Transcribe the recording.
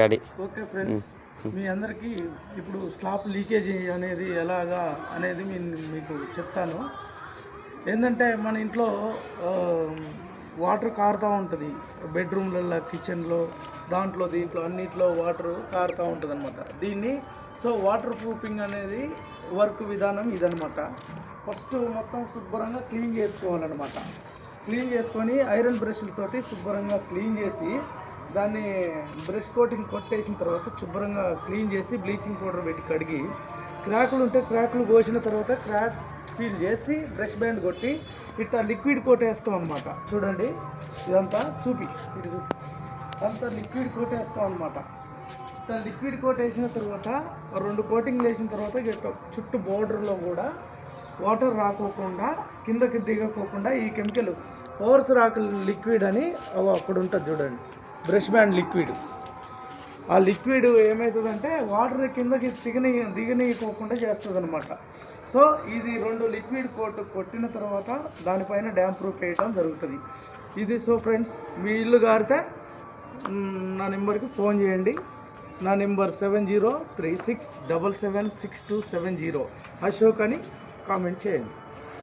Ready. Okay friends, మీ అందరికీ ఇప్పుడు slab leakage అనేది ఎలాగా అనేది మీకు చెప్తాను. ఏంటంటే మన ఇంట్లో వాటర్ కారుతూ ఉంటుంది, బెడ్రూమ్లలో, కిచెన్లో, దీంట్లో అన్నిట్లో వాటర్ కారుతూ ఉంటుంది అనమాట. దీన్ని వాటర్ ప్రూఫింగ్ అనేది వర్క్ విధానం ఇదనమాట. ఫస్ట్ మొత్తం శుభ్రంగా క్లీన్ చేసుకోవాలన్నమాట. క్లీన్ చేసుకొని ఐరన్ బ్రష్లతోటి శుభ్రంగా క్లీన్ చేసి దాన్ని బ్రష్ కోటింగ్ కొట్టేసిన తర్వాత శుభ్రంగా క్లీన్ చేసి బ్లీచింగ్ పౌడర్ పెట్టి కడిగి, క్రాకులు ఉంటే క్రాకులు కోసిన తర్వాత క్రాక్ ఫీల్ చేసి బ్రష్ బ్యాండ్ కొట్టి ఇట్లా లిక్విడ్ కోట్ వేస్తాం అనమాట. చూడండి, ఇదంతా ఇటు చూపి అంతా లిక్విడ్ కోట్ వేస్తాం అనమాట. ఇట్లా లిక్విడ్ కోట్ వేసిన తర్వాత 2 కోటింగ్లు వేసిన తర్వాత చుట్టూ బోర్డర్లో కూడా వాటర్ రాకోకుండా, కిందకి దిగకోకుండా ఈ కెమికల్ ఫోర్స్ రాక్ లిక్విడ్ అని అక్కడ ఉంటుంది చూడండి, బ్రష్ బ్యాండ్ లిక్విడ్. ఆ లిక్విడ్ ఏమవుతుందంటే వాటర్ కిందకి దిగనీయకోకుండా చేస్తుంది అనమాట. ఇది 2 లిక్విడ్ కోట్ కొట్టిన తర్వాత దానిపైన డ్యామ్ ప్రూఫ్ వేయడం జరుగుతుంది. ఇది ఫ్రెండ్స్, మీ ఇల్లు గారితే నా నెంబర్కి ఫోన్ చేయండి. నా నెంబర్ 7036776270. అశోక్ అని కామెంట్ చేయండి.